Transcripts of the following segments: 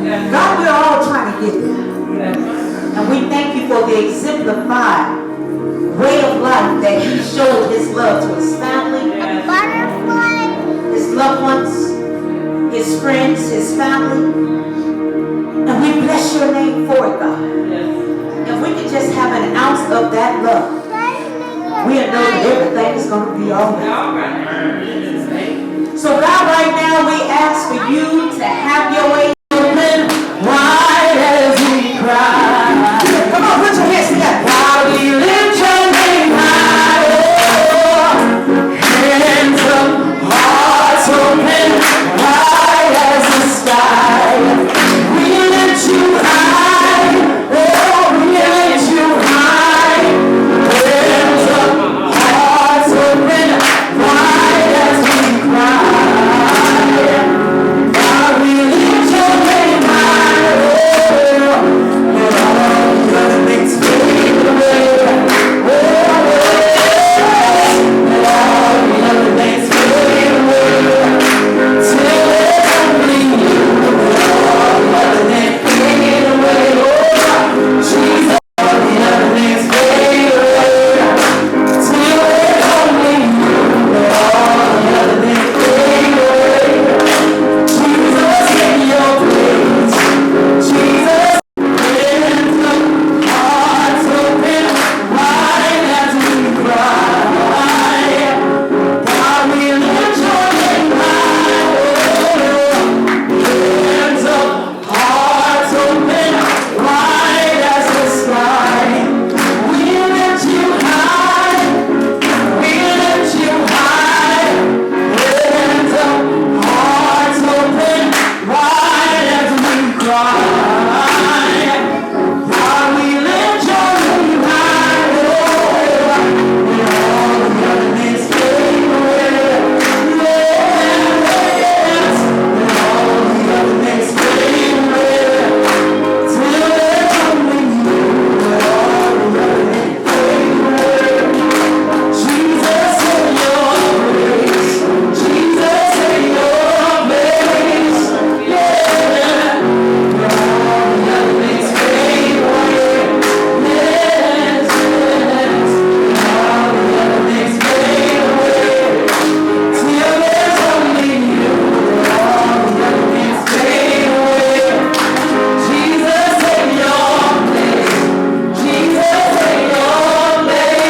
God, we're all trying to get there. And we thank you for the exemplified way of life that he showed his love to his family, his loved ones, his friends, his family. And we bless your name for it, God. If we could just have an ounce of that love, we'll know that everything is going to be all right. So God, right now we ask for you to have your way. Open wide as we cry. Come on, put your hands together. While we lift your name high, oh, hands up, hearts open wide as the sky. We lift you high, oh, we lift you high. Hands up, hearts open wide as we cry. While we lift your name high, oh, and all the other things fade away. Oh, and all the other things fade away. Till there's only you, and all the other things fade away. Oh, Jesus, all the other things fade away. Till there's only you, and all the other things fade away. Jesus, in your praise. Jesus, hands up, hearts open wide as we cry. God, we lift your name high. Hands up, hearts open wide as the sky. We lift you high. We lift you high. Hands up, hearts open wide as we cry. God, we lift your name high. And all the other things fade away. Yes, and all the other things fade away. Till there's only you, and all the other things fade away. Jesus, in your grace. Jesus, in your grace. Yeah. And all the other things fade away. Yes, yes. And all the other things fade away. Till there's only you, and all the other things fade away. Jesus, in your place. Jesus, in your place.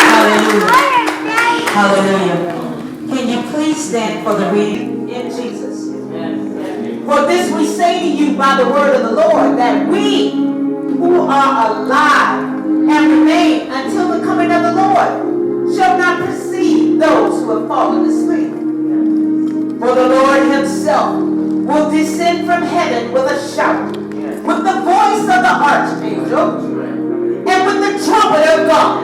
Hallelujah. Hallelujah. Can you please stand for the reading in Jesus? For this we say to you by the word of the Lord, that we who are alive and remain until the coming of the Lord shall not precede those who have fallen asleep. For the Lord himself will descend from heaven with a shout, with the voice of the archangel, and with the trumpet of God.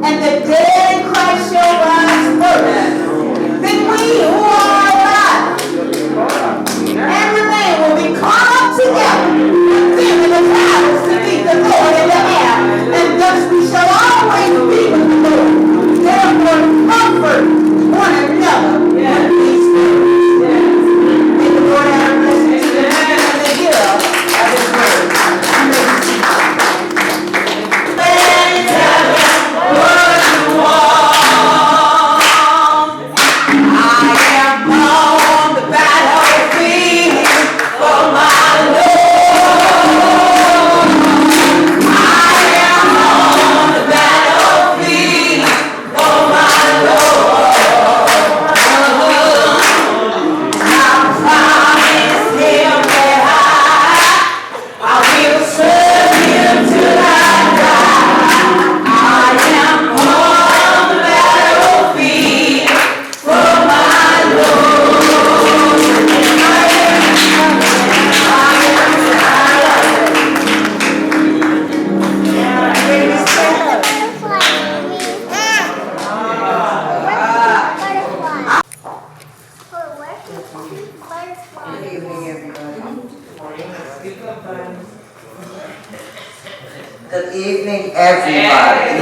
And the dead in Christ shall rise first. Then we who are alive and remain will be caught up together with them in the clouds to meet the Lord in the air. And thus we shall always be with the Lord. Therefore comfort one another with these words. May the Lord have blessings to them and the hearer of his word. What you want. Good evening, everybody.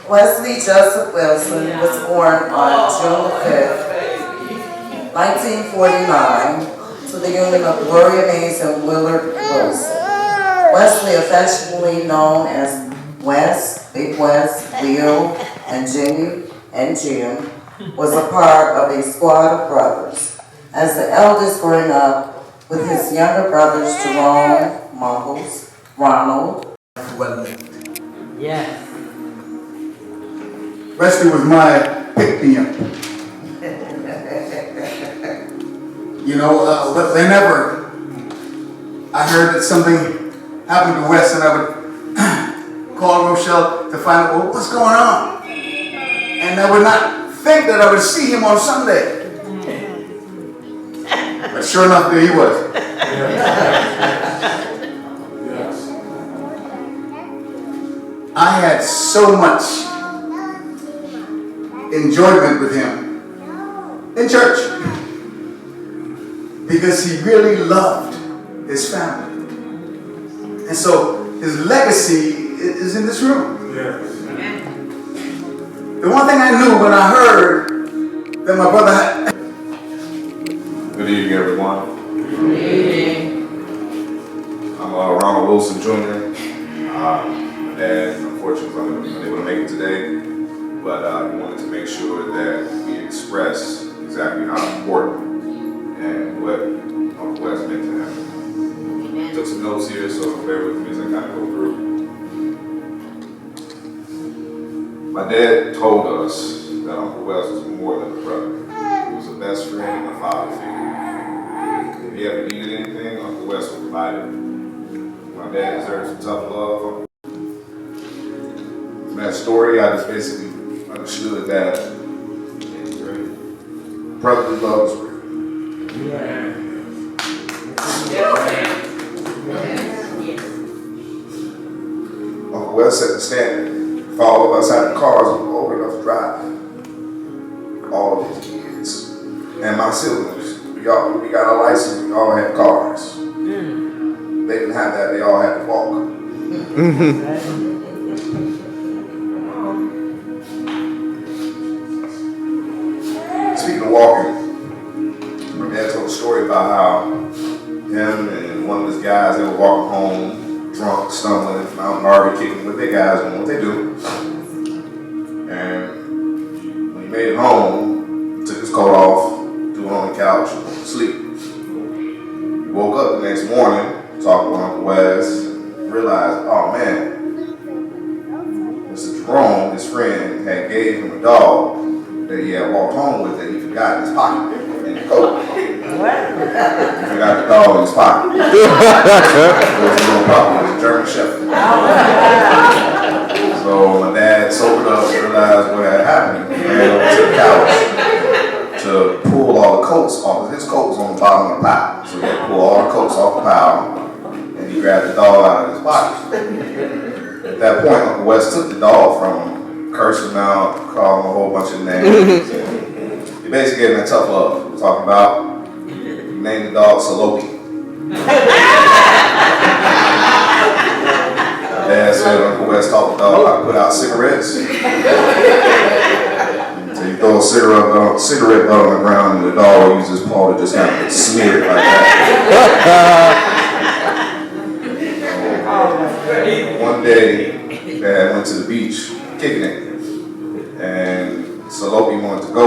Wesley Joseph Wilson was born on June 5th, 1949, to the union of Gloria Mays and Willard Wilson. Wesley, affectionately known as Wes, Big Wes, Leo, and Jimmy, and Jim, was a part of a squad of brothers. As the eldest growing up with his younger brothers Jerome, Muggles, Ronald. Yes. Wesley was my pick-me-up. You know, but whenever I heard that something happened to Wes, and I would call Rochelle to find out, well, what's going on? And I would not think that I would see him on Sunday. But sure enough, there he was. I had so much enjoyment with him in church because he really loved his family. And so his legacy is in this room. The one thing I knew when I heard that my brother had... Good evening, everyone. Good evening. I'm Ronald Wilson Jr. My dad, unfortunately, was unable to make it today, but I wanted to make sure that we express exactly how important and what Uncle Wes meant to him. Took some notes here, so bear with me as I kind of go through. My dad told us that Uncle Wes was more than a brother. He was a best friend and a father figure. If he ever needed anything, Uncle Wes would provide it. My dad deserves some tough love. From that story, I just basically understood that brotherly love is real. Uncle Wes set the standard. If all of us had cars, we were old enough to drive. All of his kids. And my siblings. We got our license, we all had cars. They didn't have that, they all had to walk. Speaking of walking, my dad told a story about how him and one of his guys, they were walking home, drunk, stumbling, out and already kicking with their guys doing what they do. And when he made it home, he took his coat off, threw it on the couch, and went to sleep. He woke up the next morning, talked with Uncle Wes, realized, oh man, Mr. Jerome, his friend, had gave him a dog that he had walked home with that he forgot in his pocket, in the coat. He forgot the dog in his pocket. It was a little puppy, it was a German Shepherd. So my dad sobered up and realized what had happened. He ran over to the couch to pull all the coats off. His coat was on the bottom of the pile. So he had to pull all the coats off the pile, and he grabbed the dog out of his pocket. At that point, Uncle Wes took the dog from him, cursed him out, called him a whole bunch of names. He basically gave him that tough love. We're talking about, he named the dog Salopi. Dad said Uncle Wes taught the dog how to put out cigarettes. So you throw a cigarette butt on the ground and the dog will use his paw to just kind of smear it like that. One day, Dad went to the beach kicking it, and Salopi wanted to go,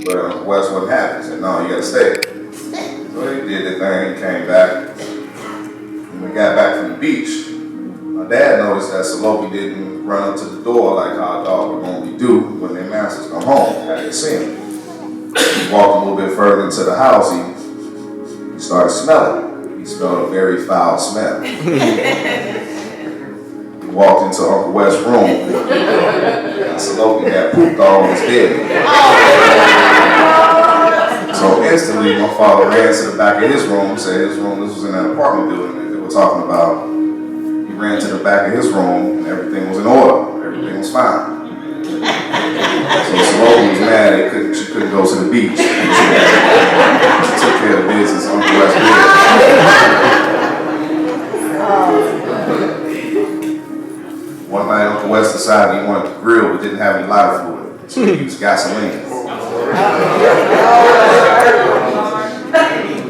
but Uncle Wes wasn't happy. He said, no, you gotta stay. So he did the thing, came back. When we got back from the beach, my dad noticed that Salopi didn't run up to the door like how a dog would normally do when their masters come home, after they see him. He walked a little bit further into the house, he started smelling. He smelled a very foul smell. He walked into Uncle Wes' room, and Salopi had pooped all on his bed. So instantly, my father ran to the back of his room, said his room, this was in that apartment building that they were talking about. He ran to the back of his room, and everything was in order. Everything was fine. So Salopi was mad she couldn't go to the beach. She took care of business on Uncle Wes' bed. One night Uncle Wes decided he wanted to grill but didn't have any lighter fluid, so he used gasoline.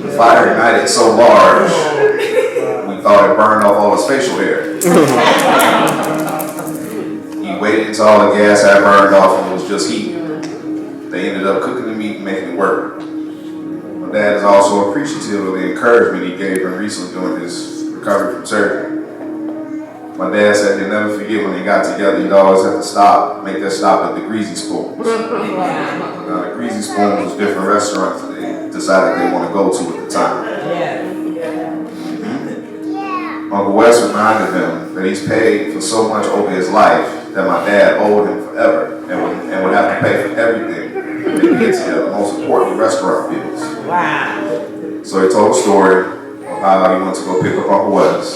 The fire ignited so large, we thought it burned off all his facial hair. He waited until all the gas had burned off and it was just heat. They ended up cooking the meat and making it work. My dad is also appreciative of the encouragement he gave him recently during his recovery from surgery. My dad said he'd never forget when they got together, he'd always have to make that stop at the Greasy Spoons. Now, the Greasy Spoons was different restaurants that they decided they want to go to at the time. Uncle Wes reminded him that he's paid for so much over his life that my dad owed him forever and would have to pay for everything that he gets together, most importantly, restaurant bills. Wow. So he told a story of how he went to go pick up Uncle Wes.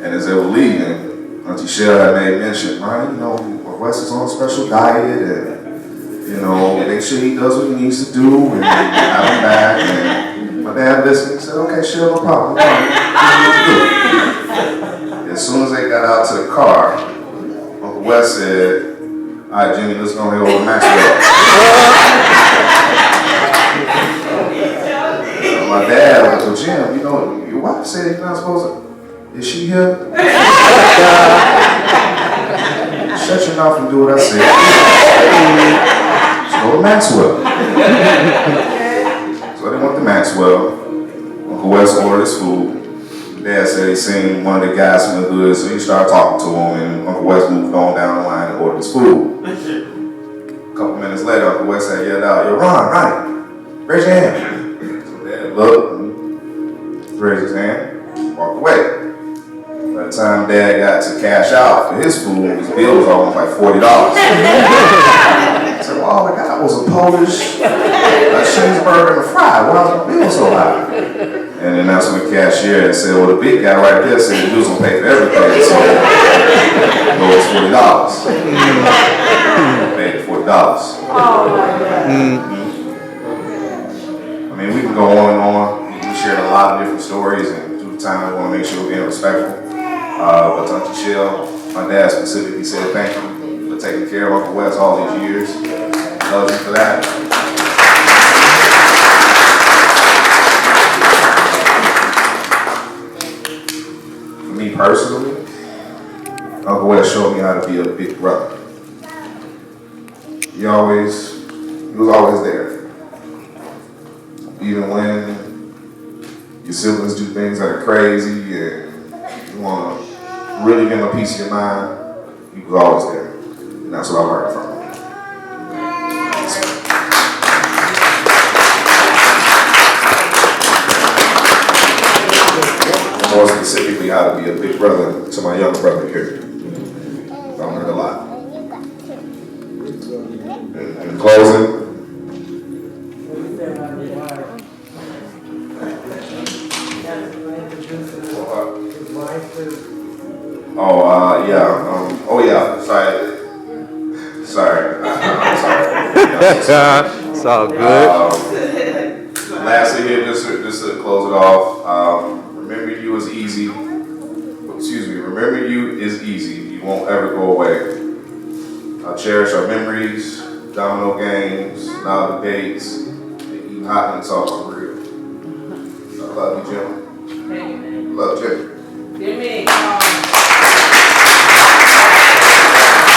And as they were leaving, Auntie Rochelle had made mention, Ryan, you know, Wes is on a special diet and, you know, make sure he does what he needs to do and have him back. And my dad listened and said, okay, Shell, no problem. As soon as they got out to the car, Uncle Wes said, all right, Jimmy, let's go ahead over to Maxwell. My dad was like, well, Jim, you know, your wife said you're not supposed to. Is she here? Shut your mouth and do what I said. Let's go to Maxwell. So they went to Maxwell. Uncle Wes ordered his food. Dad said he seen one of the guys from the hood, so he started talking to him, and Uncle Wes moved on down the line and ordered his food. A couple minutes later, Uncle Wes had yelled out, yo, Ron, right, raise your hand. So Dad looked, raised his hand, walked away. By the time Dad got to cash out for his food, his bill was almost like $40. I said, well, all I got was a Polish cheeseburger and a fry. Why was my bill so high? And then that's when the cashier said, well, the big guy right there said he was going to pay for everything. So it was $40. Paid $40. Oh, my God. I mean, we can go on and on. We shared a lot of different stories, and through the time, we want to make sure we're being respectful. But to Auntie Shell, my dad specifically said thank you for taking care of Uncle Wes all these years. Love you for that. For me personally, Uncle Wes showed me how to be a big brother. He was always there. Even when your siblings do things that are crazy and you want to really give him a piece of your mind, he was always there. And that's what I learned from him. More specifically, how to be a big brother to my younger brother here. I learned a lot. In closing, I'm sorry. It's all good. Lastly here, just to close it off, remember you is easy. Remember you is easy. You won't ever go away. I'll cherish our memories, domino games, novel dates, and eating hot and salt on grill. I love you, Jim. Love Jim.